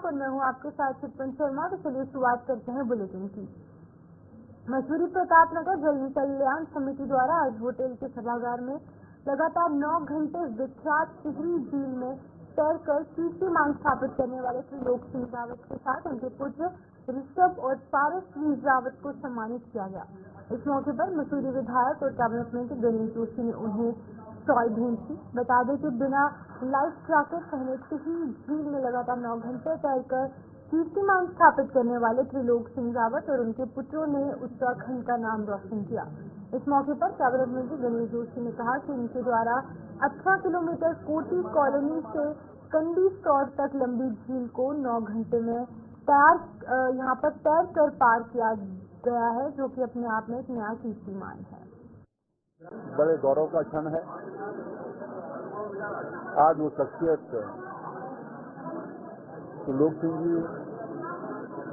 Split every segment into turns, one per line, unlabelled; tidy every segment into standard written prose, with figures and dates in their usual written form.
आप और मैं हूं आपके साथ चितवन शर्मा। तो चलिए शुरुआत करते हैं बुलेटिन की। मसूरी प्रतापनगर जल कल्याण समिति द्वारा आज होटल के सभागार में लगातार 9 घंटे विख्यात टिहरी झील में तैरकर कीर्तिमान स्थापित करने वाले त्रिलोक सिंह रावत के साथ उनके पुत्र ऋषभ और पारस सिंह रावत को सम्मानित किया गया। इस मौके पर मसूरी विधायक और कैबिनेट मंत्री गणेश जोशी ने उन्हें शॉल भेंट की। बता दें कि बिना लाइफ जैकेट पहने टिहरी झील में लगातार 9 घंटे तैरकर कीर्तिमान स्थापित करने वाले त्रिलोक सिंह रावत और उनके पुत्रों ने उत्तराखंड का नाम रोशन किया। इस मौके पर कैबिनेट मंत्री गणेश जोशी ने कहा कि इनके द्वारा 18 किलोमीटर कोटी कॉलोनी से कंडी स्टोर तक लंबी झील को 9 घंटे में यहाँ पर तैर कर पार किया गया है, जो कि अपने आप में एक नया कीर्तिमान है।
बड़े गौरव का क्षण है। आज वो शख्सियत त्रिलोक सिंह जी,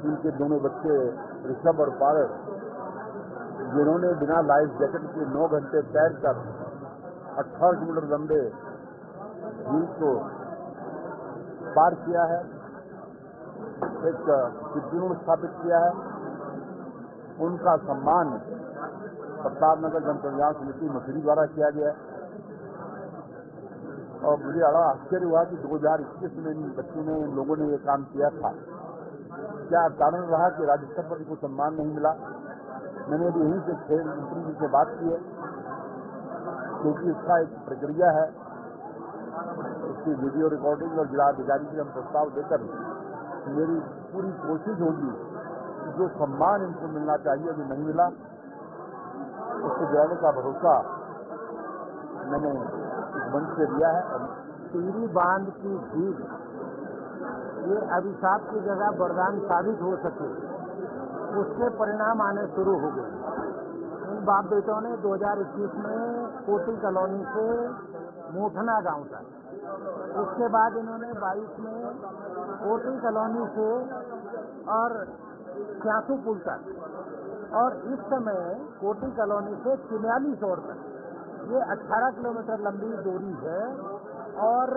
उनके दोनों बच्चे ऋषभ और पारस, जिन्होंने बिना लाइफ जैकेट के 9 घंटे तैर कर 18 किलोमीटर लंबे झील को पार किया है, एक कीर्तिमान स्थापित किया है। उनका सम्मान प्रतापनगर जन कल्याण समिति मसूरी द्वारा किया गया है। और मुझे बड़ा आश्चर्य हुआ कि 2021 में इन बच्चों ने, इन लोगों ने ये काम किया था। क्या कारण रहा कि राज्य स्तर पर इनको सम्मान नहीं मिला? मैंने भी यहीं से खेल मंत्री जी से बात की है, क्योंकि इसका एक प्रक्रिया है। उसकी वीडियो रिकॉर्डिंग और जिला अधिकारी से हम प्रस्ताव देकर मेरी पूरी कोशिश होगी कि जो सम्मान इनको मिलना चाहिए अभी नहीं मिला, उसको दिलाने का भरोसा मैंने इस मंच से दिया है।
टिहरी बांध की झील ये अभिशाप की जगह वरदान साबित हो सके, उसके परिणाम आने शुरू हो गए। इन बाप बेटों ने 2021 में कोटी कॉलोनी से मोठना गांव तक, उसके बाद इन्होंने 22 में कोटी कॉलोनी से और क्यासू पुल तक, और इस समय कोटी कॉलोनी से चिन्याली शोर तक ये 18 किलोमीटर लंबी दूरी है और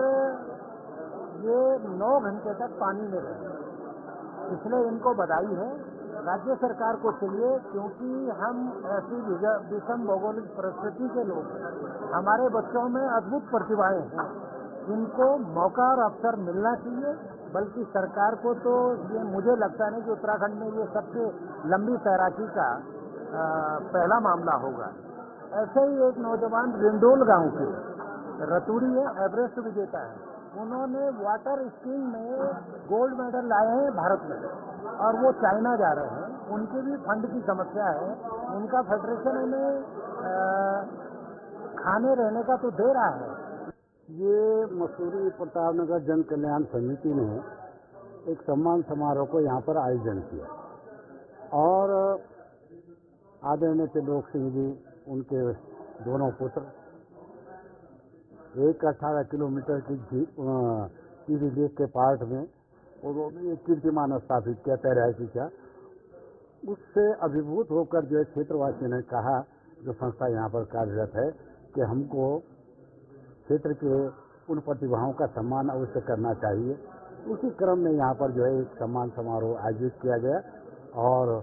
ये 9 घंटे तक पानी में रहे। इसलिए इनको बधाई है। राज्य सरकार को चाहिए, क्योंकि हम ऐसी विषम भौगोलिक परिस्थिति के लोग हैं, हमारे बच्चों में अद्भुत प्रतिभाएं हैं, इनको मौका और अवसर मिलना चाहिए। बल्कि सरकार को तो ये मुझे लगता नहीं कि उत्तराखंड में ये सबसे लंबी तैराकी का पहला मामला होगा। ऐसे ही एक नौजवान रिंडोल गांव के रतूरी है, एवरेस्ट विजेता है, उन्होंने वाटर स्कीइंग में गोल्ड मेडल लाए हैं भारत में, और वो चाइना जा रहे हैं। उनकी भी फंड की समस्या है। उनका फेडरेशन उन्हें खाने रहने का तो दे रहा है।
ये मसूरी प्रतापनगर जन कल्याण समिति ने एक सम्मान समारोह को यहाँ पर आयोजन किया, और आदरणीय त्रिलोक सिंह जी, उनके दोनों पुत्र, एक 18 किलोमीटर की टिहरी लेक के पार्ट में उन्होंने एक कीर्तिमान स्थापित किया, तैराकी किया। उससे अभिभूत होकर जो क्षेत्रवासियों ने कहा, जो संस्था यहाँ पर कार्यरत है, कि हमको क्षेत्र के उन प्रतिभाओं का सम्मान अवश्य करना चाहिए। उसी क्रम में यहाँ पर जो है एक सम्मान समारोह आयोजित किया गया, और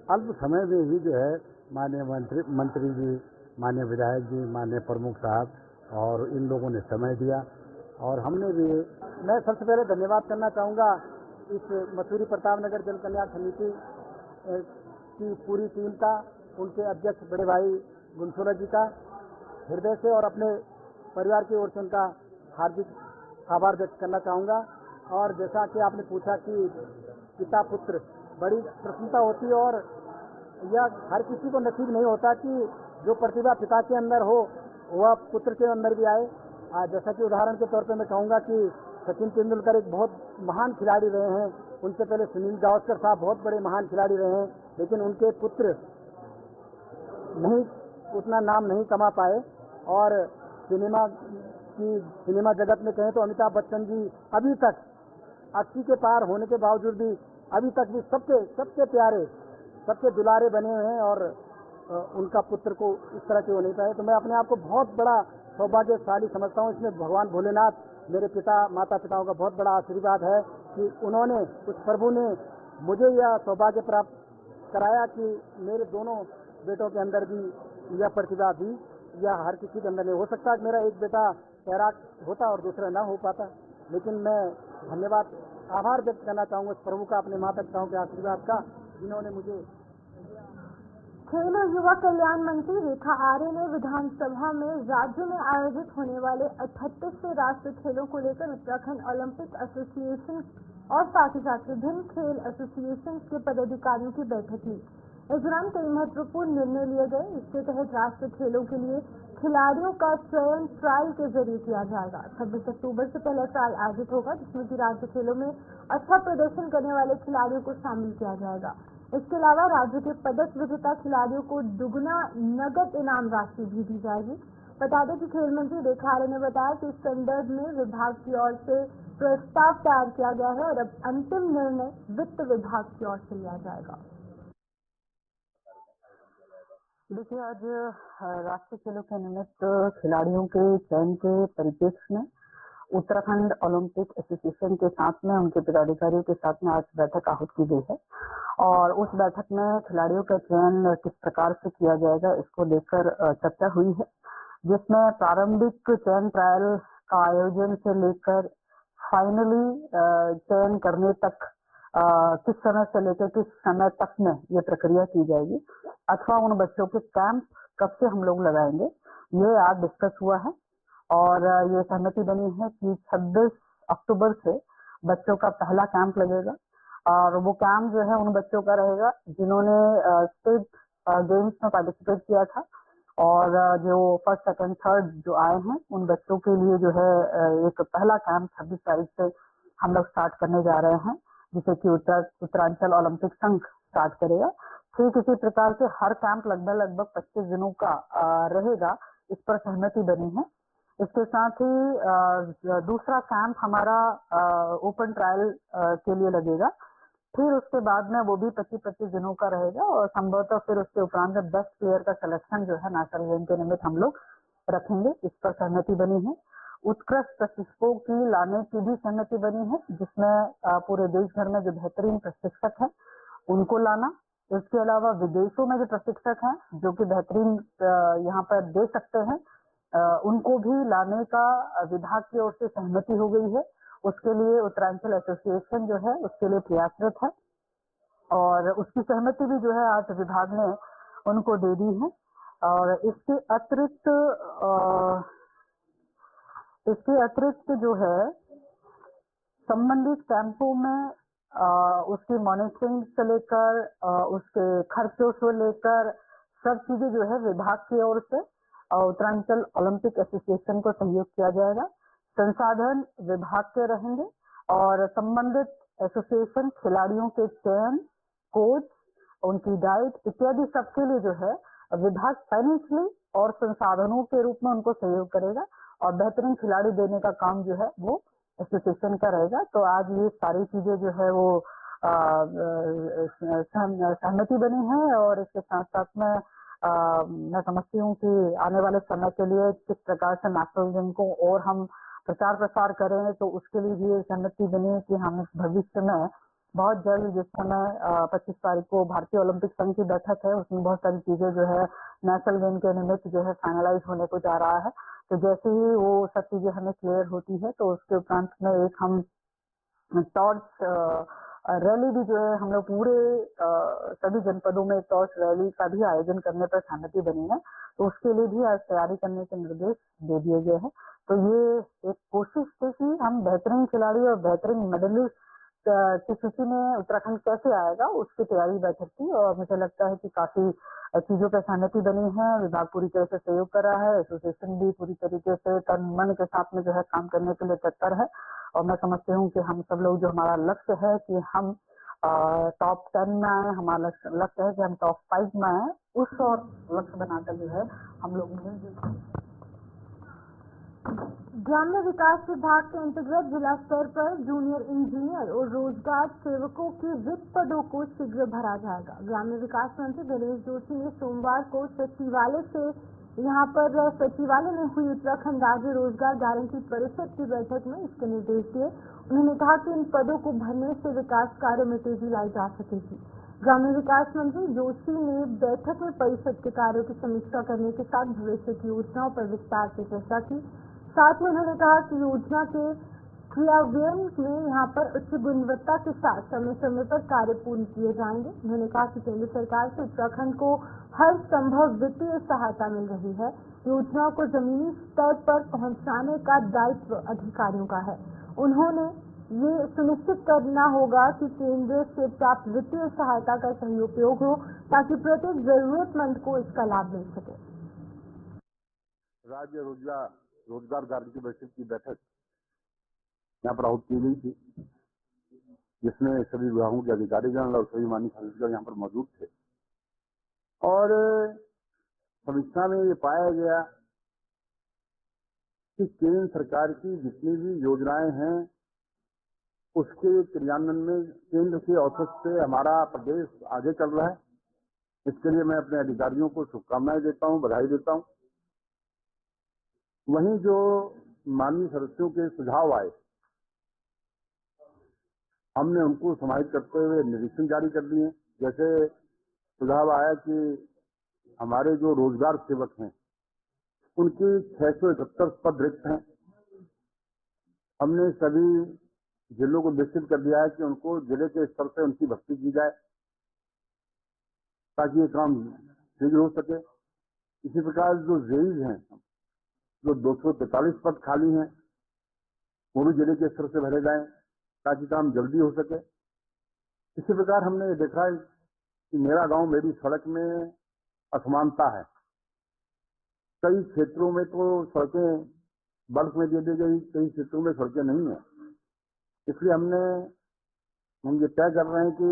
अल्प समय में ही जो है माननीय मंत्री जी, माननीय विधायक जी, माननीय प्रमुख साहब और इन लोगों ने समय दिया, और हमने भी। मैं सबसे पहले धन्यवाद करना चाहूँगा इस मसूरी प्रतापनगर जन कल्याण समिति की पूरी टीम का, उनके अध्यक्ष बड़े भाई गुनसोला जी का हृदय से, और अपने परिवार की ओर से उनका हार्दिक आभार व्यक्त करना चाहूँगा। और जैसा कि आपने पूछा कि पिता पुत्र, बड़ी प्रसन्नता होती है, और यह हर किसी को नसीब नहीं होता कि जो प्रतिभा पिता के अंदर हो वह पुत्र के अंदर भी आए। जैसा कि उदाहरण के तौर पे मैं कहूँगा कि सचिन तेंदुलकर एक बहुत महान खिलाड़ी रहे हैं, उनसे पहले सुनील गावस्कर साहब बहुत बड़े महान खिलाड़ी रहे हैं, लेकिन उनके पुत्र नहीं उतना नाम नहीं कमा पाए। और सिनेमा जगत में कहें तो अमिताभ बच्चन जी अभी तक 80 के पार होने के बावजूद भी अभी तक भी सबसे प्यारे, सबसे दुलारे बने हुए हैं, और उनका पुत्र को इस तरह के हो नहीं पाए। तो मैं अपने आप को बहुत बड़ा सौभाग्यशाली समझता हूँ। इसमें भगवान भोलेनाथ मेरे पिता माता पिताओं का बहुत बड़ा आशीर्वाद है कि उन्होंने, उस प्रभु ने मुझे यह सौभाग्य प्राप्त कराया कि मेरे दोनों बेटों के अंदर भी यह प्रतिभा थी। यह हर किसी के अंदर नहीं हो सकता। मेरा एक बेटा तैराक होता और दूसरा ना हो पाता, लेकिन मैं धन्यवाद आभार व्यक्त करना चाहूँगा उस प्रभु का, अपने माता पिताओं के आशीर्वाद का, जिन्होंने मुझे।
खेल और युवा कल्याण मंत्री रेखा आर्य ने विधानसभा में राज्य में आयोजित होने वाले 38वें राष्ट्रीय खेलों को लेकर उत्तराखंड ओलंपिक एसोसिएशन और साथ ही साथ विभिन्न खेल एसोसिएशन के पदाधिकारियों की बैठक ली। इस दौरान कई महत्वपूर्ण निर्णय लिए गए। इसके तहत राष्ट्रीय खेलों के लिए खिलाड़ियों का चयन ट्रायल के जरिए किया जाएगा। 26 अक्टूबर से पहला ट्रायल आयोजित होगा, जिसमें कि राज्य खेलों में अच्छा प्रदर्शन करने वाले खिलाड़ियों को शामिल किया जाएगा। इसके अलावा राज्य के पदक विजेता खिलाड़ियों को दुगना नगद इनाम राशि भी दी जाएगी। बता दें कि खेल मंत्री रेखा आर्य ने बताया कि इस संदर्भ में विभाग की ओर से प्रस्ताव तैयार किया गया है और अब अंतिम निर्णय वित्त विभाग की ओर से लिया जाएगा।
देखिए, आज राष्ट्रीय खेलों के निमित्त खिलाड़ियों के चयन के परिप्रेक्ष्य में उत्तराखंड ओलंपिक एसोसिएशन के साथ में, उनके पदाधिकारियों के साथ में आज बैठक आहूत की गई है और उस बैठक में खिलाड़ियों का चयन किस प्रकार से किया जाएगा इसको लेकर चर्चा हुई है, जिसमें प्रारंभिक चयन ट्रायल का आयोजन से लेकर फाइनली चयन करने तक किस समय से लेकर किस समय तक में ये प्रक्रिया की जाएगी अथवा उन बच्चों के कैंप कब से हम लोग लगाएंगे, ये आज डिस्कस हुआ है और ये सहमति बनी है कि 26 अक्टूबर से बच्चों का पहला कैंप लगेगा और वो कैंप जो है उन बच्चों का रहेगा जिन्होंने स्टेट गेम्स में पार्टिसिपेट किया था और जो फर्स्ट सेकंड थर्ड जो आए हैं उन बच्चों के लिए जो है एक पहला कैंप 26 तारीख से हम लोग स्टार्ट करने जा रहे हैं, जिसे कि उत्तरांचल ओलंपिक संघ स्टार्ट करेगा। ठीक इसी प्रकार से हर कैंप लगभग 25 दिनों का रहेगा, इस पर सहमति बनी है। इसके साथ ही दूसरा कैंप हमारा ओपन ट्रायल के लिए लगेगा, फिर उसके बाद में वो भी 25 दिनों का रहेगा और संभवतः फिर उसके उपरांत 10 प्लेयर का सिलेक्शन जो है नेशनल गेम के निमित्त हम लोग रखेंगे, इस पर सहमति बनी है। उत्कृष्ट प्रशिक्षकों की लाने की भी सहमति बनी है, जिसमें पूरे देश भर में जो बेहतरीन प्रशिक्षक हैं उनको लाना, इसके अलावा विदेशों में जो प्रशिक्षक हैं जो कि बेहतरीन यहाँ पर दे सकते हैं उनको भी लाने का विभाग की ओर से सहमति हो गई है। उसके लिए उत्तरांचल एसोसिएशन जो है उसके लिए प्रयासरत है और उसकी सहमति भी जो है आज विभाग ने उनको दे दी है। और इसके अतिरिक्त जो है संबंधित कैंपों में उसकी मॉनिटरिंग से लेकर उसके खर्चों से लेकर सब चीजें जो है विभाग की ओर से उत्तरांचल ओलंपिक एसोसिएशन को सहयोग किया जाएगा। संसाधन विभाग के रहेंगे और संबंधित एसोसिएशन खिलाड़ियों के चयन, कोच, उनकी डाइट इत्यादि सबके लिए जो है विभाग फाइनेंशियली और संसाधनों के रूप में उनको सहयोग करेगा और बेहतरीन खिलाड़ी देने का काम जो है वो एसोसिएशन का रहेगा। तो आज ये सारी चीजें जो है वो सहमति बनी है और इसके साथ साथ में मैं समझती हूँ कि आने वाले समय के लिए किस प्रकार से नेशनल गेम को और हम प्रचार प्रसार करें, तो उसके लिए भी सहमति बनी है कि हम भविष्य में बहुत जल्द, जिस समय 25 तारीख को भारतीय ओलंपिक संघ की बैठक है, उसमें बहुत सारी चीजें जो है नेशनल गेम के निमित्त जो है फाइनलाइज होने को जा रहा है। तो जैसे ही वो सब चीजें हमें क्लियर होती है तो उसके उपरांत में एक हम टॉर्च रैली भी जो है हम लोग पूरे सभी जनपदों में टॉर्च रैली का भी आयोजन करने पर सहमति बनी है, तो उसके लिए भी आज तैयारी करने के निर्देश दे दिए गए हैं। तो ये एक कोशिश थी कि हम बेहतरीन खिलाड़ी और बेहतरीन मेडलिस्ट की सूची में उत्तराखंड कैसे आएगा, उसकी तैयारी बैठक थी और मुझे लगता है कि काफी चीजों पर सहमति बनी है। विभाग पूरी तरह से सहयोग कर रहा है, एसोसिएशन भी पूरी तरीके से तन मन के साथ में जो है काम करने के लिए तत्पर है और मैं समझती हूँ कि हम सब लोग जो हमारा लक्ष्य है कि हम टॉप 10 में आए, हमारा लक्ष्य है कि हम टॉप 5 में आए, उस और लक्ष्य बनाकर जो है हम लोग मिलजुल।
ग्राम्य विकास विभाग के अंतर्गत जिला स्तर पर जूनियर इंजीनियर और रोजगार सेवकों के रिक्त पदों को शीघ्र भरा जाएगा। ग्राम्य विकास मंत्री गणेश जोशी ने सोमवार को सचिवालय से यहाँ पर सचिवालय में हुई उत्तराखंड राज्य रोजगार गारंटी परिषद की बैठक में इसके निर्देश दिए। उन्होंने कहा कि इन पदों को भरने से विकास कार्यों में तेजी लाई जा सकेगी। ग्रामीण विकास मंत्री जोशी ने बैठक में परिषद के कार्यों की समीक्षा करने के साथ भविष्य की योजनाओं पर विस्तार से चर्चा की। साथ ही उन्होंने कहा कि योजना के क्रियान्वयन में यहाँ पर उच्च गुणवत्ता के साथ समय समय पर कार्य पूर्ण किए जाएंगे। उन्होंने कहा कि केंद्र सरकार से उत्तराखंड को हर संभव वित्तीय सहायता मिल रही है। योजनाओं को जमीनी स्तर पर पहुंचाने का दायित्व अधिकारियों का है। उन्होंने ये सुनिश्चित करना होगा कि केंद्र से प्राप्त वित्तीय सहायता का सही उपयोग हो ताकि प्रत्येक जरूरतमंद को इसका लाभ मिल सके।
राज्य रोजगार गारंटी परिषद की बैठक यहाँ पर आहुत की गई थी, जिसमें सभी विभागों के अधिकारीगण और सभी माननीय छत्तीसगढ़ यहाँ पर मौजूद थे। और समीक्षा में ये पाया गया कि केंद्र सरकार की जितनी भी योजनाएं हैं उसके क्रियान्वयन में केंद्र के औसत से हमारा प्रदेश आगे चल रहा है। इसके लिए मैं अपने अधिकारियों को शुभकामनाएं देता हूं, बधाई देता हूं। वहीं जो माननीय सदस्यों के सुझाव आए, हमने उनको समाहित करते हुए निरीक्षण जारी कर दिए। जैसे सुझाव आया कि हमारे जो रोजगार सेवक हैं उनके 671 पद रिक्त हैं। हमने सभी जिलों को निश्चित कर दिया है कि उनको जिले के स्तर से उनकी भर्ती की जाए ताकि ये काम शीघ्र हो सके। इसी प्रकार जो जेईज हैं, जो 243 पद खाली हैं, वो भी जिले के स्तर से भरे जाएं ताकि काम जल्दी हो सके। इसी प्रकार हमने ये देखा है कि मेरा गांव मेरी सड़क में असमानता है। कई क्षेत्रों में तो सड़कें बल्क में दे दी गई, कई क्षेत्रों में सड़कें नहीं है। इसलिए हम ये तय कर रहे हैं कि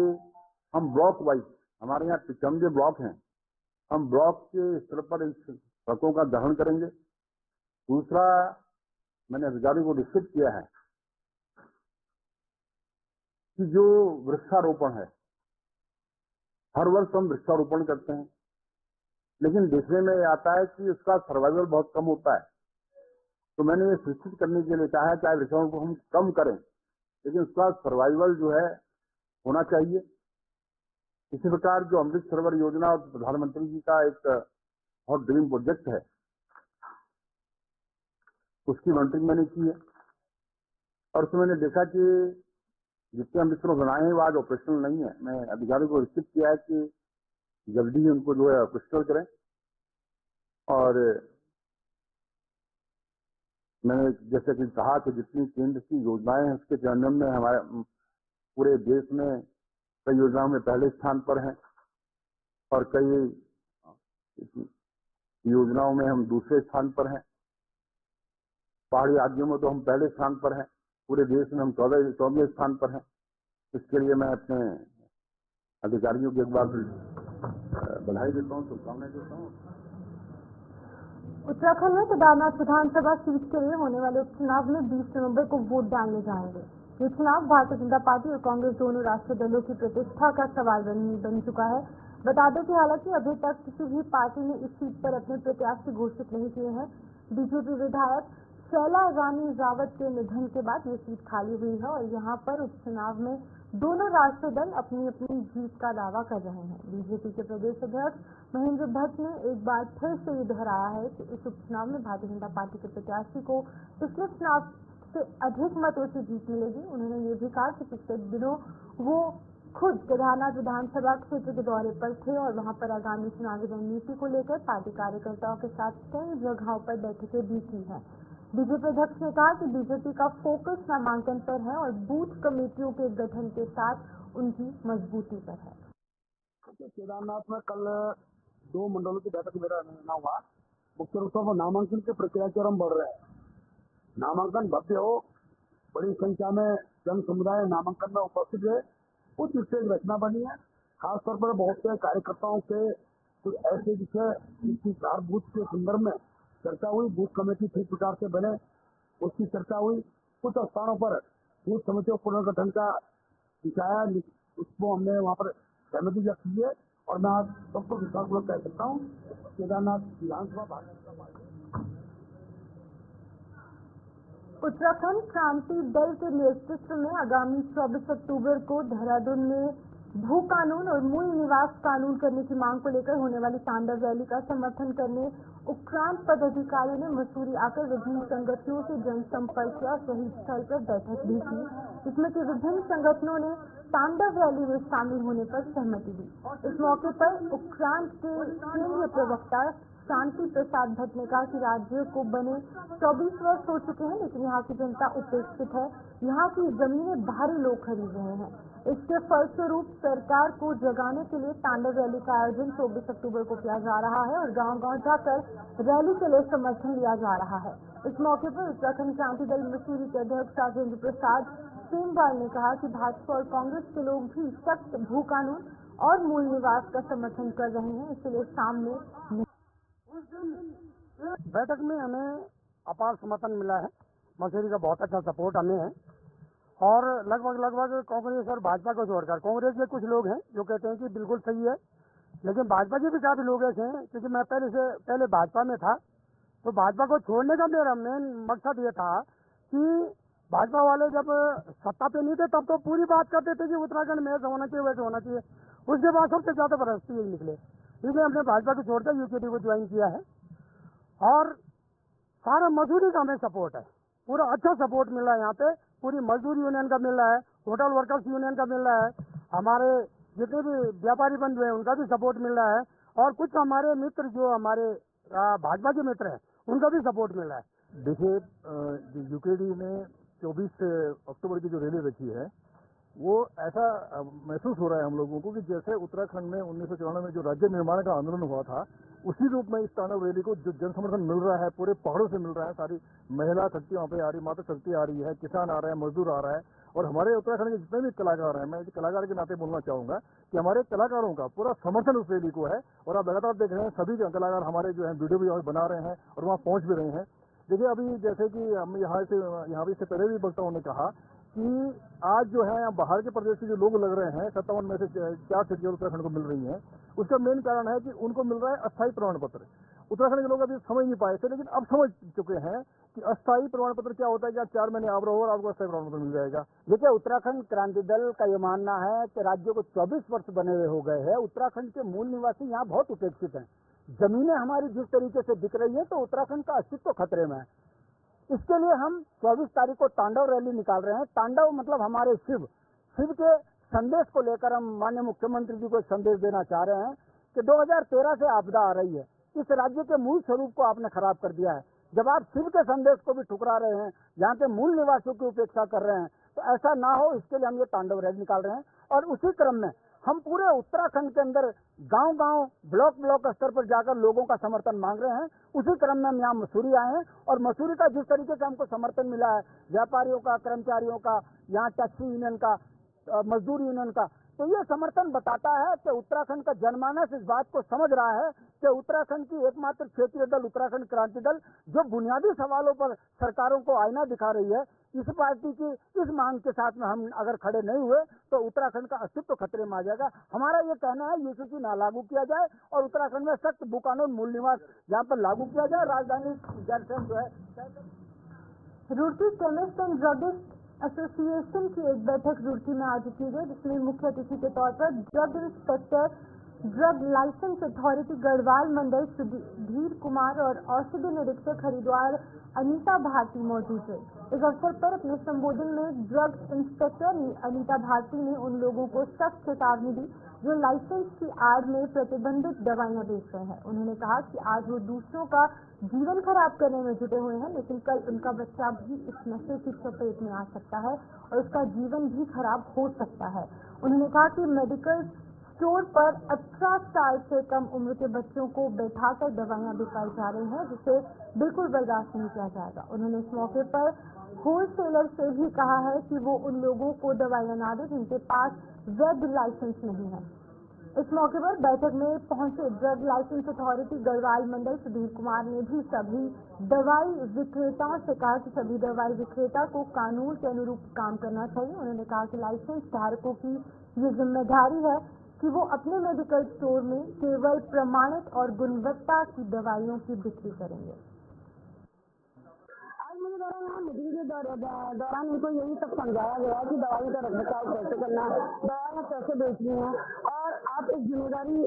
हम ब्लॉक वाइज, हमारे यहाँ 95 ब्लॉक हैं, हम ब्लॉक के स्तर पर इन सड़कों का ग्रहण करेंगे। दूसरा, मैंने अधिकारियों को निश्चित किया है कि जो वृक्षारोपण है, हर वर्ष हम वृक्षारोपण करते हैं, लेकिन देखने में आता है कि उसका सर्वाइवल बहुत कम होता है। तो मैंने ये सुनिश्चित करने के लिए कहा है चाहे वृक्षारोपण हम कम करें, लेकिन उसका सर्वाइवल जो है होना चाहिए। इसी प्रकार जो अमृत सरोवर योजना और प्रधानमंत्री जी का एक बहुत ड्रीम प्रोजेक्ट है, उसकी मॉनिटरिंग मैंने की है और उसमें मैंने देखा कि जितने अमृत सरोवर बनाए हैं वो आज ऑपरेशनल नहीं है। मैं अधिकारियों को निश्चित किया है कि जल्दी ही उनको जो है ऑपरेशनल करें। और मैंने जैसे कि कहा कि जितनी केंद्र की योजनाएं हैं उसके क्रियान्वयन में हमारे पूरे देश में कई योजनाओं में पहले स्थान पर हैं और कई योजनाओं में हम दूसरे स्थान पर हैं। पहाड़ी राज्यों में तो हम पहले स्थान पर हैं, पूरे देश में हम 14वें स्थान पर हैं। इसके लिए मैं अपने अधिकारियों को एक बार बधाई देता हूँ, शुभकामनाएं देता हूँ।
उत्तराखंड में केदारनाथ विधानसभा सीट के लिए होने वाले उपचुनाव में 20 नवंबर को वोट डालने जाएंगे। ये चुनाव भारतीय जनता पार्टी और कांग्रेस दोनों राष्ट्रीय दलों की प्रतिष्ठा का सवाल बन चुका है। बता दें कि हालांकि अभी तक किसी भी पार्टी ने इस सीट पर अपने प्रत्याशी घोषित नहीं किए हैं। बीजेपी विधायक शैला रानी रावत के निधन के बाद ये सीट खाली हुई है और यहाँ पर उपचुनाव में दोनों राष्ट्रीय दल अपनी अपनी जीत का दावा कर रहे हैं। बीजेपी के प्रदेश अध्यक्ष महेंद्र भट्ट ने एक बार फिर से ये दोहराया है कि इस उपचुनाव में भारतीय जनता पार्टी के प्रत्याशी को पिछले चुनाव से अधिक मतों से जीत मिलेगी। उन्होंने ये भी कहा कि पिछले दिनों वो खुद केदारनाथ विधानसभा क्षेत्र के दौरे पर थे और वहां पर आगामी चुनावी रणनीति को लेकर पार्टी कार्यकर्ताओं के साथ कई जगहों पर बैठकें भी की हैं। बीजेपी अध्यक्ष ने कहा कि बीजेपी का फोकस नामांकन पर है और बूथ कमेटियों के गठन के साथ उनकी मजबूती पर है।
केदारनाथ में कल 2 मंडलों की बैठक मेरा रहना हुआ। मुख्य रूप से नामांकन की प्रक्रिया की ओर हम बढ़ रहे हैं। नामांकन भव्य हो, बड़ी संख्या में जन समुदाय नामांकन में उपस्थित है, कुछ स्टेज रचना बनी है। खासतौर पर बहुत से कार्यकर्ताओं के कुछ ऐसे विषय जिनकी बूथ के संदर्भ में चर्चा हुई, बूथ कमेटी किस प्रकार से बने उसकी चर्चा हुई। कुछ स्थानों पर बूथ समितियों पुनर्गठन का दिखाया, उसको हमने वहाँ पर सहमति व्यक्त की है और मैं आज सबको विश्वास कह सकता हूँ
केदारनाथ विधानसभा भारतीय जनता पार्टी।
उत्तराखंड क्रांति दल के नेतृत्व में आगामी 24 अक्टूबर को देहरादून में भू कानून और मूल निवास कानून करने की मांग को लेकर होने वाली तांडव रैली का समर्थन करने उपरांत पदाधिकारियों ने मसूरी आकर विभिन्न संगठनों से जनसंपर्क किया और शहीद स्थल पर बैठक भी की, जिसमें कि विभिन्न संगठनों ने तांडव रैली में शामिल होने पर सहमति दी। इस मौके पर उपरांत के केंद्रीय प्रवक्ता शांति प्रसाद भट्ट ने कहा कि राज्य को बने 24 वर्ष हो चुके हैं, लेकिन यहाँ की जनता उपेक्षित है। यहाँ की जमीनें भारी लोग खरीद रहे हैं। इसके फलस्वरूप सरकार को जगाने के लिए तांडव रैली का आयोजन 24 अक्टूबर को किया जा रहा है और गांव-गांव जाकर रैली के लिए समर्थन लिया जा रहा है। इस मौके पर उत्तराखंड क्रांति दल मसूरी के अध्यक्ष राजेंद्र प्रसाद सेमवाल ने कहा कि भाजपा और कांग्रेस के लोग भी सख्त भू कानून और मूल निवास का समर्थन कर रहे हैं, इसलिए सामने
बैठक में हमें अपार समर्थन मिला है। मसूरी का बहुत अच्छा सपोर्ट हमें है और लगभग कांग्रेस और भाजपा को छोड़कर कांग्रेस के कुछ लोग हैं जो कहते हैं कि बिल्कुल सही है, लेकिन भाजपा के भी काफी लोग ऐसे हैं, क्योंकि मैं पहले भाजपा में था, तो भाजपा को छोड़ने का मेरा मेन मकसद ये था कि भाजपा वाले जब सत्ता पे नहीं थे तब तो पूरी बात करते थे कि उत्तराखंड में ऐसा होना चाहिए वैसे होना चाहिए। उसके बाद सबसे ज्यादा बरसती यही निकले, इसलिए हमने भाजपा को छोड़कर यूकेडी को ज्वाइन किया है और सारा मजदूरी का हमें सपोर्ट है, पूरा अच्छा सपोर्ट मिल रहा है। यहाँ पे पूरी मजदूर यूनियन का मिल रहा है, होटल वर्कर्स यूनियन का मिल रहा है, हमारे जितने भी व्यापारी बंधु हैं उनका भी सपोर्ट मिल रहा है और कुछ हमारे मित्र जो हमारे भाजपा के मित्र हैं उनका भी सपोर्ट मिल रहा है।
देखिए, यूकेडी ने 24 अक्टूबर की जो रैली रखी है वो ऐसा महसूस हो रहा है हम लोगों को कि जैसे उत्तराखंड में 1994 में जो राज्य निर्माण का आंदोलन हुआ था उसी रूप में इस तांडव रैली को जो जन समर्थन मिल रहा है, पूरे पहाड़ों से मिल रहा है। सारी महिला शक्ति वहाँ पे आ रही, माता शक्ति आ रही है, किसान आ रहे हैं, मजदूर आ रहा है और हमारे उत्तराखंड के जितने भी कलाकार हैं, मैं कलाकार के नाते बोलना चाहूंगा कि हमारे कलाकारों का पूरा समर्थन उस रैली को है और आप लगातार देख रहे हैं सभी कलाकार हमारे जो है वीडियो भी बना रहे हैं और वहाँ पहुंच भी रहे हैं। देखिए, अभी जैसे कि हम यहाँ भी इससे पहले भी वक्ताओं ने कहा कि आज जो है बाहर के प्रदेश के जो लोग लग रहे हैं 57 में से 4 सीटें उत्तराखंड को मिल रही हैं, उसका मेन कारण है कि उनको मिल रहा है अस्थायी प्रमाण पत्र। उत्तराखंड के लोग अभी समझ नहीं पाए थे, लेकिन अब समझ चुके हैं कि अस्थायी प्रमाण पत्र क्या होता है कि आप 4 महीने आप रहो और आपको अस्थायी प्रमाण पत्र मिल जाएगा।
देखिए, उत्तराखंड क्रांति दल का ये मानना है कि राज्य को 24 वर्ष बने हुए हो गए हैं, उत्तराखंड के मूल निवासी यहाँ बहुत उपेक्षित हैं। जमीनें हमारी जिस तरीके से बिक रही है तो उत्तराखंड का अस्तित्व खतरे में है। इसके लिए हम 24 तारीख को तांडव रैली निकाल रहे हैं। तांडव मतलब हमारे शिव के संदेश को लेकर हम माननीय मुख्यमंत्री जी को एक संदेश देना चाह रहे हैं कि 2013 से आपदा आ रही है, इस राज्य के मूल स्वरूप को आपने खराब कर दिया है। जब आप शिव के संदेश को भी ठुकरा रहे हैं, यहाँ के मूल निवासियों की उपेक्षा कर रहे हैं, तो ऐसा ना हो इसके लिए हम ये तांडव रैली निकाल रहे हैं। और उसी क्रम में हम पूरे उत्तराखंड के अंदर गांव-गांव, ब्लॉक स्तर पर जाकर लोगों का समर्थन मांग रहे हैं। उसी क्रम में हम यहाँ मसूरी आए हैं और मसूरी का जिस तरीके से हमको समर्थन मिला है, व्यापारियों का, कर्मचारियों का, यहाँ टैक्सी यूनियन का, मजदूर यूनियन का, तो ये समर्थन बताता है कि उत्तराखंड का जनमानस इस बात को समझ रहा है कि उत्तराखंड की एकमात्र क्षेत्रीय दल उत्तराखंड क्रांति दल जो बुनियादी सवालों पर सरकारों को आईना दिखा रही है, इस पार्टी की इस मांग के साथ में हम अगर खड़े नहीं हुए तो उत्तराखंड का अस्तित्व खतरे में आ जाएगा। हमारा ये कहना है यूसीसी ना लागू किया जाए और उत्तराखंड में सख्त भू कानून मूल निवास यहाँ पर लागू किया जाए। राजधानी गैरसैंण जो है
Roorkee chemist and druggist association की एक बैठक रुड़की में आज की गई, जिसमें मुख्य अतिथि के तौर पर drug inspector, drug licence authority Garhwal मंडल सुधीर कुमार और औषधि निरीक्षक हरिद्वार अनीता भारती मौजूद थे। इस अवसर पर अपने संबोधन में ड्रग इंस्पेक्टर अनीता भारती ने उन लोगों को सख्त चेतावनी दी जो लाइसेंस की आड़ में प्रतिबंधित दवाइयां बेच रहे हैं। उन्होंने कहा कि आज वो दूसरों का जीवन खराब करने में जुटे हुए हैं, लेकिन कल उनका बच्चा भी इस नशे की चपेट में आ सकता है और उसका जीवन भी खराब हो सकता है। उन्होंने कहा कि मेडिकल स्टोर पर 18 साल से कम उम्र के बच्चों को बैठाकर दवाइयां बिकाई जा रही हैं, जिसे बिल्कुल बर्दाश्त नहीं किया जाएगा। उन्होंने इस मौके पर होलसेलर से भी कहा है कि वो उन लोगों को दवाइयां ना दें जिनके पास वैध लाइसेंस नहीं है। इस मौके पर बैठक में पहुंचे ड्रग लाइसेंस अथॉरिटी गढ़वाल मंडल सुधीर कुमार ने भी सभी दवाई विक्रेताओं से कहा कि सभी दवाई विक्रेता को कानून के अनुरूप काम करना चाहिए। उन्होंने कहा कि लाइसेंस धारकों की ये जिम्मेदारी है कि वो अपने मेडिकल स्टोर में केवल प्रमाणित और गुणवत्ता की दवाइयों की बिक्री करेंगे।
आज मेरे द्वारा यहाँ मीटिंग के दौरान इनको यही सब समझाया गया कि दवाई का रखरखाव कैसे करना है, दवाइयाँ कैसे बेचनी है, और आप इस जिम्मेदारी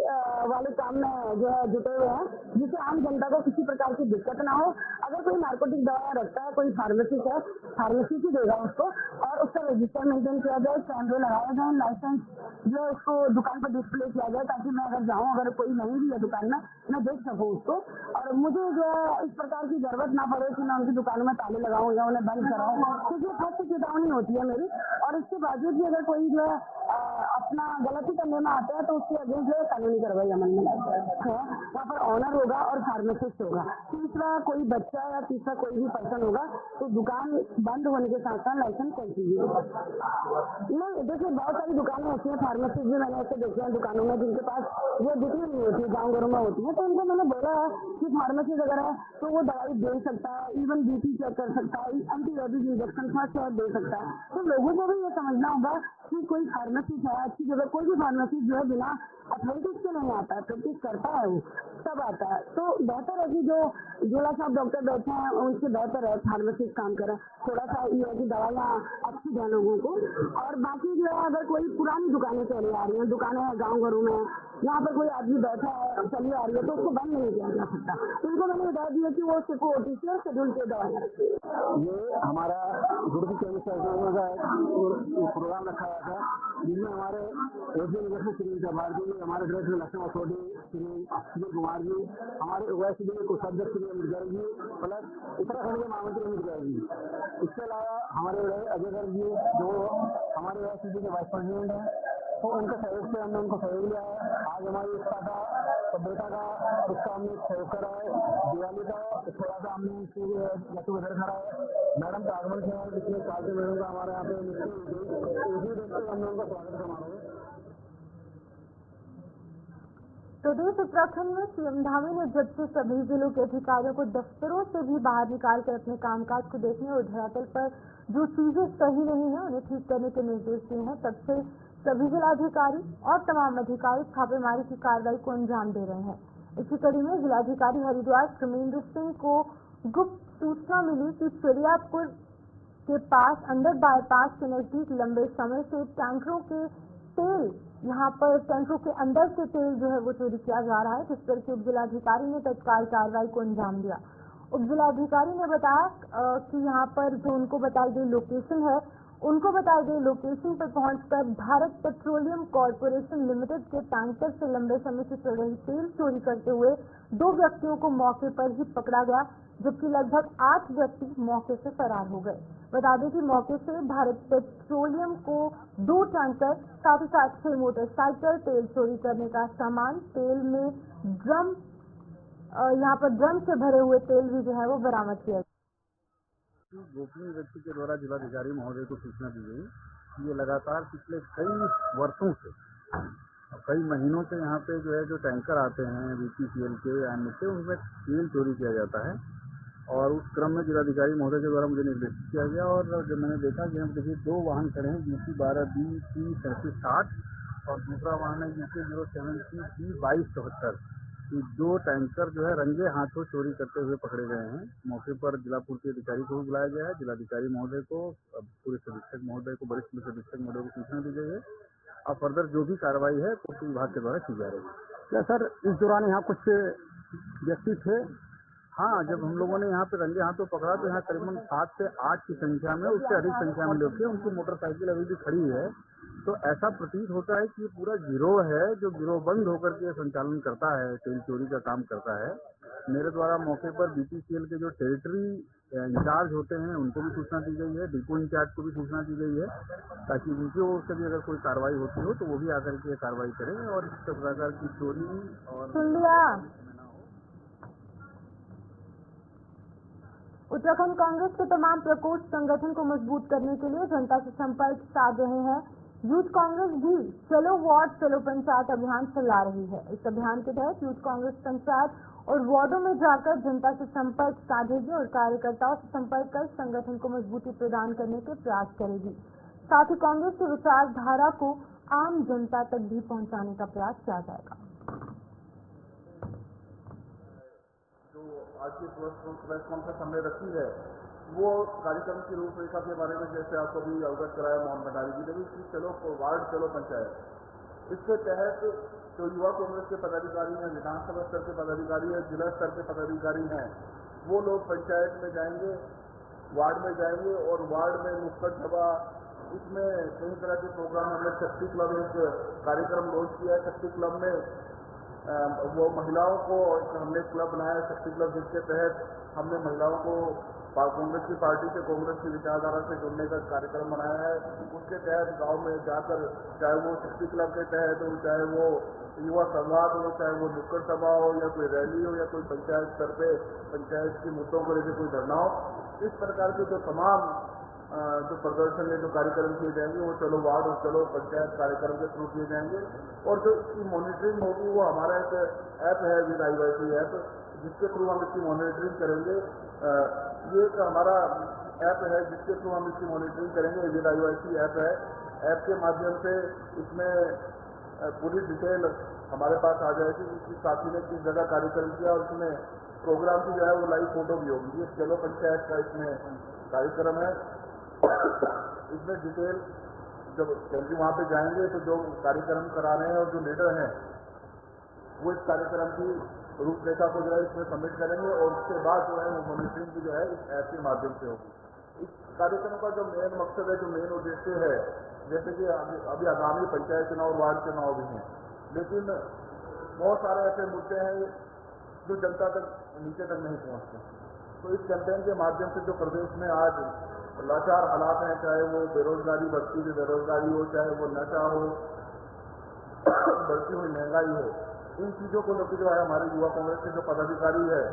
वाले काम में जो है जुटे हुए हैं, जिससे आम जनता को किसी प्रकार की दिक्कत ना हो। अगर कोई नार्कोटिक दवाइयाँ रखता है, कोई फार्मेसिस्ट है, फार्मेसी ही देगा उसको, और उसका रजिस्टर मेंटेन किया जाए, कैमरे लगाए जाए, लाइसेंस जो है उसको दुकान पर डिस्प्ले किया जाए, ताकि मैं अगर जाऊँ, अगर कोई नहीं भी है दुकान में, मैं देख सकूँ उसको, और मुझे जो है इस प्रकार की जरूरत ना पड़े कि मैं उनकी दुकानों में ताले लगाऊं या उन्हें बंद कराऊं, क्योंकि फर्स्ट चेतावनी होती है मेरी। और इसके बावजूद भी अगर कोई जो है अपना गलती करने में आता है तो उसके अगेंस्ट जो है कानूनी कार्रवाई अमल में लाती है। वहाँ पर ऑनर होगा और फार्मासिस्ट होगा, तीसरा कोई बच्चा या तीसरा कोई भी पर्सन होगा, तो दुकान बंद होने के साथ साथ लाइसेंस कैंसिल होगा। नहीं, देखिए बहुत सारी दुकानें ऐसी हैं, फार्मासिस्ट भी मैंने ऐसे देखे हैं दुकानों में जिनके पास वो बिक्री नहीं होती है, गाँव घरों में होती है, तो उनको मैंने बोला है कि फार्मेसिस्ट अगर है तो वो दवाई दे सकता है, इवन बीपी चेक कर सकता है, एंटीबायोटिक इंजेक्शन फर्स्ट एड दे सकता है। तो लोगों को भी ये समझना होगा कि कोई फार्मेसिस्ट है अच्छी जगह, कोई भी फार्मेसिस्ट जो है बिना अथॉरिटीज के नहीं आता है, प्रैक्टिस करता है वो सब आता है। तो बेहतर है कि जो जोड़ा साहब डॉक्टर बैठे हैं उनसे बेहतर है फार्मेसिस्ट काम करें। थोड़ा सा ये है कि दवाइयाँ अच्छी दें लोगों को, और बाकी जो है अगर कोई पुरानी दुकानें चली आ रही हैं, दुकानें हैं गाँव घरों में, यहाँ पर कोई आदमी बैठा है चली आ रही है, तो उसको बंद नहीं किया जा सकता। तो उनको मैंने बता दिया कि वो सिर्फ OTC और शेड्यूल के दवाइयाँ रखी।
ये हमारा गुरुजी केमिस्ट का प्रोग्राम रखा गया था, जिसमें हमारे एसडी नगर से श्री जवाहर जी, हमारे डायरेक्टर लक्ष्मण अथोडी, श्री सुनील कुमार जी, हमारे OIC के कोषाध्यक्ष श्री अमित गर्ग जी, प्लस उत्तराखंड के महामंत्री अमित गर्ग जी। इसके अलावा हमारे अजय गर्ग जी जो हमारे OIC के वाइस प्रेसिडेंट हैं, तो उनके सहयोग से हमने उनको सहयोग लिया है। आज हमारी एकता का, सभ्यता का उसका हमने सहयोग करा है। दिवाली का थोड़ा सा हमने लक्ष्य बदल करा है। मैडम का आगमन किया है, जिसमें 4 मैडम का हमारे यहाँ पे इसी देखते हमने उनका स्वागत करवाना है।
प्रदेश उत्तराखंड में सीएम धामी ने जब से सभी जिलों के अधिकारियों को दफ्तरों से भी बाहर निकालकर अपने कामकाज को देखने और धरातल पर जो चीजें सही नहीं है उन्हें ठीक करने के निर्देश दिए हैं, तब से सभी जिलाधिकारी और तमाम अधिकारी छापेमारी की कार्रवाई को अंजाम दे रहे हैं। इसी कड़ी में जिलाधिकारी हरिद्वार कृमेंद्र सिंह को गुप्त सूचना मिली कि चेरियापुर के पास अंडर बाईपास के नजदीक लंबे समय से टैंकरों के तेल, यहाँ पर टैंकरों के अंदर से तेल जो है वो चोरी किया जा रहा है, जिस पर कि उप जिलाधिकारी ने तत्काल कार्रवाई को अंजाम दिया। उप जिलाधिकारी ने बताया कि यहाँ पर जो उनको बताई गई लोकेशन है, उनको बताई गई लोकेशन पर पहुंचकर भारत पेट्रोलियम कॉर्पोरेशन लिमिटेड के टैंकर से लंबे समय से चल रही तेल चोरी करते हुए 2 व्यक्तियों को मौके पर ही पकड़ा गया, जबकि लगभग 8 व्यक्ति मौके से फरार हो गए। बता दें कि मौके से भारत पेट्रोलियम को 2 टैंकर, साथ ही साथ 6 मोटरसाइकिल, तेल चोरी करने का सामान, तेल में ड्रम, यहाँ पर ड्रम से भरे हुए तेल भी जो है वो बरामद किया।
गोपनीय व्यक्ति के द्वारा जिलाधिकारी महोदय को सूचना दी गई। ये लगातार पिछले कई वर्षों से, कई महीनों से यहाँ पे जो है जो टैंकर आते हैं BPCL के अन्य से, उनमें तेल चोरी किया जाता है। और उस क्रम में जिलाधिकारी महोदय के द्वारा मुझे निर्देशित किया गया, और जब मैंने देखा कि हम देखिए 2 वाहन खड़े हैं, BC 12B 3760 और दूसरा वाहन है UK 07C 2274। 2 टैंकर जो है रंगे हाथों चोरी करते हुए पकड़े गए हैं। मौके पर जिला पूर्ति अधिकारी को भी बुलाया गया है, जिलाधिकारी महोदय को, पुलिस अधीक्षक महोदय को, वरिष्ठ पुलिस अधीक्षक महोदय को सूचना दी गई है। अब फर्दर जो भी कार्रवाई है पूर्ति विभाग के द्वारा की जा रही है। क्या सर इस दौरान यहाँ कुछ व्यक्ति थे? हाँ, जब हम लोगों ने यहाँ पे रंगे हाथों पकड़ा तो यहाँ करीबन 7 से 8 की संख्या में, उससे अधिक संख्या में लोग थे। उनकी मोटरसाइकिल अभी भी खड़ी है, तो ऐसा प्रतीत होता है कि ये पूरा गिरोह है जो गिरोहबंद होकर के संचालन करता है, तेल चोरी का काम करता है। मेरे द्वारा मौके पर BPCL के जो टेरिटरी इंचार्ज होते हैं उनको भी सूचना दी गई है, डिपो इंचार्ज को भी सूचना दी गई है, ताकि उनकी ओर से भी अगर कोई कार्रवाई होती हो तो वो भी आकर के कार्रवाई करें और इस प्रकार की चोरी और
उत्तराखंड कांग्रेस के तमाम प्रकोष्ठ संगठन को मजबूत करने के लिए जनता से संपर्क साध रहे हैं। यूथ कांग्रेस भी चलो वार्ड चलो पंचायत अभियान चला रही है। इस अभियान के तहत यूथ कांग्रेस पंचायत और वार्डों में जाकर जनता से संपर्क साधेगी और कार्यकर्ताओं से संपर्क कर संगठन को मजबूती प्रदान करने के प्रयास करेगी। साथ ही कांग्रेस की विचारधारा को आम जनता तक भी पहुंचाने का प्रयास किया जाएगा।
जो आज की प्रेस कॉन्फ्रेंस हमने रखी है वो कार्यक्रम की रूपरेखा के बारे में जैसे आपको भी अवगत कराया मोहन भंडारी जी ने भी कि चलो वार्ड चलो पंचायत। इसके तहत जो युवा कांग्रेस के पदाधिकारी हैं, विधानसभा स्तर के पदाधिकारी हैं, जिला स्तर के पदाधिकारी हैं, वो लोग पंचायत में जाएंगे, वार्ड में जाएंगे और वार्ड में नुक्कड़ सभा, इसमें कई तरह के प्रोग्राम हमने शक्ति क्लब एक कार्यक्रम लॉन्च किया है। शक्ति क्लब में वो महिलाओं को हमने क्लब बनाया शक्ति क्लब, जिसके तहत हमने महिलाओं को कांग्रेस की पार्टी से, कांग्रेस की विचारधारा से जुड़ने का कार्यक्रम बनाया है। उसके तहत गांव में जाकर, चाहे वो शक्ति क्लब के तहत हो, चाहे वो युवा संवाद हो, चाहे वो नुक्कड़ सभा हो, या कोई रैली हो, या कोई पंचायत स्तर पे पंचायत के मुद्दों को लेकर कोई धरना हो, इस प्रकार के जो तमाम जो प्रदर्शन है, जो कार्यक्रम किए जाएंगे, वो चलो वार्ड और चलो पंचायत कार्यक्रम के थ्रू किए जाएंगे। और जो इसकी मॉनिटरिंग होगी वो हमारा एक ऐप है, विद IYC ऐप, जिसके थ्रू हम इसकी मॉनिटरिंग करेंगे। ये एक हमारा ऐप है जिसके थ्रू हम इसकी मॉनिटरिंग करेंगे। विद IYC ऐप है। ऐप के माध्यम से इसमें पूरी डिटेल हमारे पास आ जाएगी कि साथी ने किस जगह कार्यक्रम किया, और इसमें प्रोग्राम की जो है वो लाइव फोटो भी होगी। ये चलो पंचायत का इसमें कार्यक्रम है। इसमें डिटेल जब क्योंकि वहाँ पे जाएंगे तो जो कार्यक्रम करा रहे हैं और जो लीडर हैं वो इस कार्यक्रम की रूपरेखा को जो है इसमें सबमिट करेंगे, और उसके बाद जो है वो मॉनिटरिंग की जो है इस ऐप के माध्यम से होगी। इस कार्यक्रम का जो मेन मकसद है, जो मेन उद्देश्य है, जैसे कि अभी आगामी पंचायत चुनाव, वार्ड चुनाव भी हैं, लेकिन बहुत सारे ऐसे मुद्दे हैं जो जनता तक, नीचे तक नहीं पहुँचते। तो इस कैंपेन के माध्यम से जो प्रदेश में आज लाचार हालात हैं, चाहे वो बेरोजगारी, बढ़ती हुई बेरोजगारी हो, चाहे वो नशा हो, बढ़ती हुई महंगाई हो, इन चीजों को लेकर जो है हमारे युवा कांग्रेस के जो पदाधिकारी है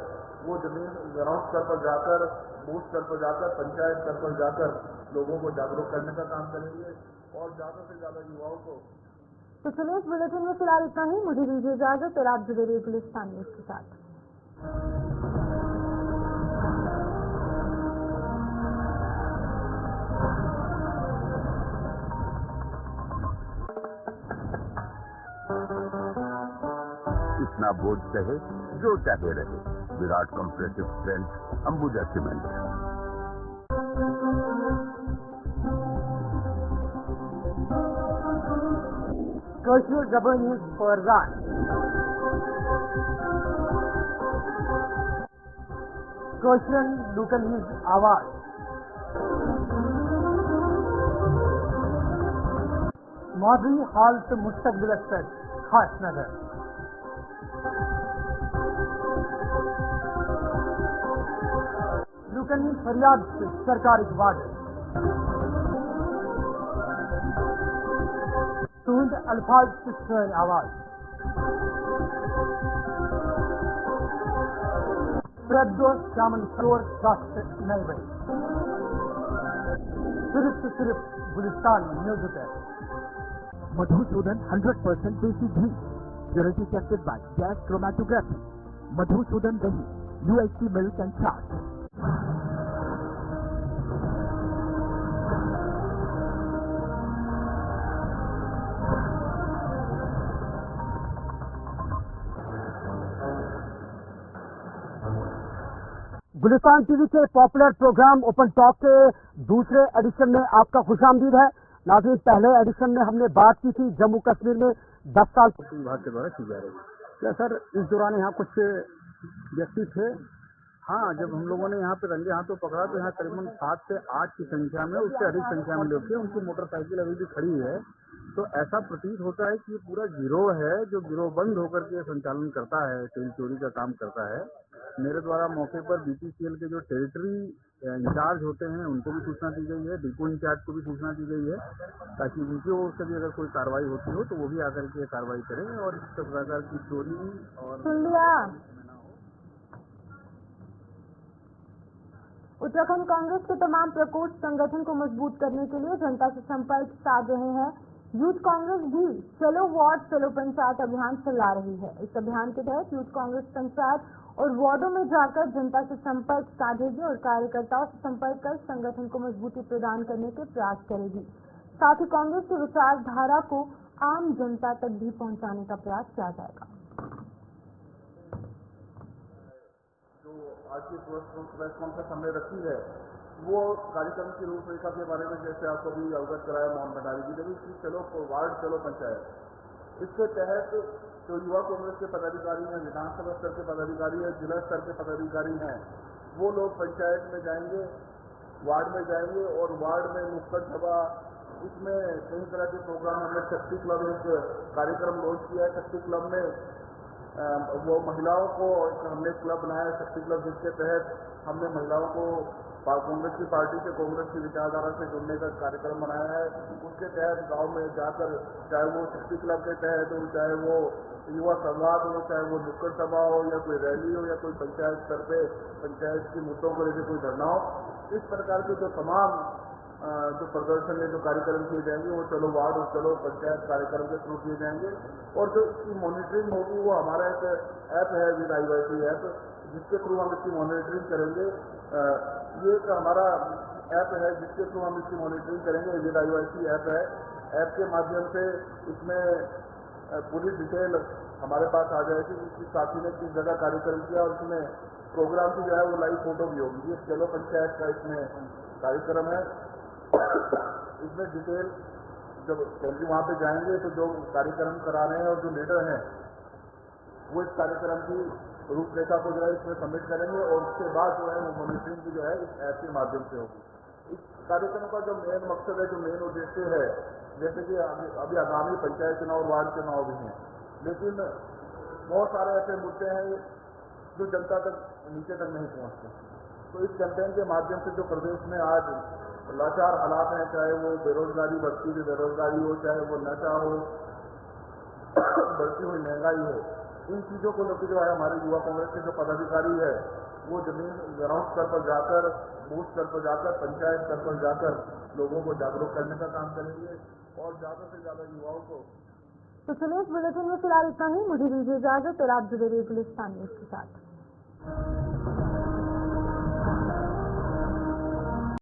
वो जमीन ग्राउंड स्तर पर जाकर, बूथ स्तर पर जाकर, पंचायत स्तर पर जाकर लोगों को जागरूक करने का काम करेंगे और ज्यादा से ज्यादा युवाओं को।
तो चलिए इस बुलेटिन में फिलहाल इतना ही। मुझे दीजिए इजाजत और आप जुड़े रहिए गुलिस्तान न्यूज के साथ।
इतना बोझ सहे जो चाहे रहे, Virat compressive strength Ambuja cement.
Social Double News Farzan. Social Local News आवाज। मादी हालत मुस्तकबिल अक्सर खास नजर। लोकल न्यूज फरियाद से सरकारी वादे। तुंद अल्फाज से आवाज। प्रद्योष श्यामल स्टोर राष्ट्र नई बनी। सिर्फ से सिर्फ गुलिस्तान न्यूज होता है।
मधुसूदन 100% देसी घी, guarantee tested by gas chromatography. Madhusudan दही, UHT milk and charge.
Gulistan TV के पॉपुलर प्रोग्राम ओपन टॉक के दूसरे एडिशन में आपका खुशामदीद है। नाज़रीन, पहले एडिशन में हमने बात की थी जम्मू कश्मीर में 10 साल
विभाग के द्वारा की जा रही है। क्या सर इस दौरान यहाँ कुछ व्यक्ति थे? हाँ, जब हम लोगों ने यहाँ पे रंगे हाथों पकड़ा तो यहाँ करीबन 7 से 8 की संख्या में, उससे अधिक संख्या में लोग थे। उनकी मोटरसाइकिल अभी भी खड़ी है। तो ऐसा प्रतीत होता है कि पूरा गिरोह है जो गिरोह बंद होकर के संचालन करता है, तेल चोरी का काम करता है। मेरे द्वारा मौके पर BPCL के जो टेरिटरी इंचार्ज होते हैं उनको भी सूचना दी गई है, डिपो इंचार्ज को भी सूचना दी गई है, ताकि उनकी ओर से भी अगर कोई कार्रवाई होती हो तो वो भी आकर के कार्रवाई करें और इस प्रकार की चोरी और
सुन लिया। उत्तराखंड कांग्रेस के तमाम प्रकोष्ठ संगठन को मजबूत करने के लिए जनता से संपर्क साध रहे हैं। यूथ कांग्रेस भी चलो वार्ड चलो पंचायत अभियान चला रही है। इस अभियान के तहत यूथ कांग्रेस पंचायत और वार्डों में जाकर जनता से संपर्क साधेगी और कार्यकर्ताओं से संपर्क कर संगठन को मजबूती प्रदान करने के प्रयास करेगी। साथ ही कांग्रेस की विचारधारा को आम जनता तक भी पहुंचाने का प्रयास किया जाएगा।
जो आज की प्रेस कॉन्फ्रेंस हमने रखी है वो कार्यक्रम की रूपरेखा के बारे में जैसे आपको भी अवगत कराया मोहन भंडारी जी ने भी कि चलो वार्ड चलो पंचायत, इसके तहत जो युवा कांग्रेस के पदाधिकारी हैं, विधानसभा स्तर के पदाधिकारी हैं, जिला स्तर के पदाधिकारी हैं, वो लोग पंचायत में जाएंगे, वार्ड में जाएंगे और वार्ड में नुक्कड़ सभा, इसमें कई तरह के प्रोग्राम हमने शक्ति क्लब एक कार्यक्रम लॉन्च किया है। शक्ति क्लब में वो महिलाओं को हमने क्लब बनाया शक्ति क्लब, जिसके तहत हमने महिलाओं को कांग्रेस की पार्टी से, कांग्रेस की विचारधारा से जुड़ने का कार्यक्रम बनाया है। उसके तहत गांव में जाकर, चाहे वो शक्ति क्लब के तहत हो, चाहे वो युवा संवाद हो, चाहे वो नुक्कड़ सभा हो या कोई रैली हो या कोई पंचायत स्तर पे पंचायत के मुद्दों को लेकर कोई धरना हो, इस प्रकार के जो तमाम जो प्रदर्शन है, जो कार्यक्रम किए जाएंगे वो चलो वार्ड और चलो पंचायत कार्यक्रम के थ्रू किए जाएंगे। और जो इसकी मॉनिटरिंग होगी वो हमारा एक ऐप है विद IYC ऐप, जिसके थ्रू हम इसकी मॉनिटरिंग करेंगे। ये एक हमारा ऐप है जिसके थ्रू हम इसकी मॉनिटरिंग करेंगे। विद IYC ऐप है, ऐप के माध्यम से इसमें पूरी डिटेल हमारे पास आ जाएगी कि किस साथी ने किस जगह कार्यक्रम किया और इसमें प्रोग्राम की जो है वो लाइव फोटो भी होगी। ये चलो पंचायत का इसमें कार्यक्रम है। इसमें डिटेल जब क्योंकि वहाँ पे जाएंगे तो जो कार्यक्रम करा रहे हैं और जो लीडर हैं वो इस कार्यक्रम की रूपरेखा को जो है इसमें सबमिट करेंगे और उसके बाद जो है वो मॉनिटरिंग की जो है इस ऐप के माध्यम से होगी। इस कार्यक्रम का जो मेन मकसद है, जो मेन उद्देश्य है, जैसे कि अभी आगामी पंचायत चुनाव, वार्ड चुनाव भी हैं, लेकिन बहुत सारे ऐसे मुद्दे हैं जो जनता तक नीचे तक नहीं पहुँचते। तो इस कैंपेन के माध्यम से जो प्रदेश में आज लाचार हालात हैं, चाहे वो बेरोजगारी, बढ़ती हुई बेरोजगारी हो, चाहे वो नशा हो, बढ़ती हुई महंगाई हो, इन चीजों को लेकर जो है हमारे युवा कांग्रेस के जो पदाधिकारी है वो जमीन ग्राउंड स्तर पर जाकर, बूथ स्तर पर जाकर, पंचायत स्तर पर जाकर लोगों को जागरूक करने का काम करेंगे और ज्यादा से ज्यादा युवाओं को।
तो चलिए इस बुलेटिन में फिलहाल इतना ही। मुझे दीजिए इजाजत और आप जुड़े रहिए गुलिस्तान न्यूज के साथ।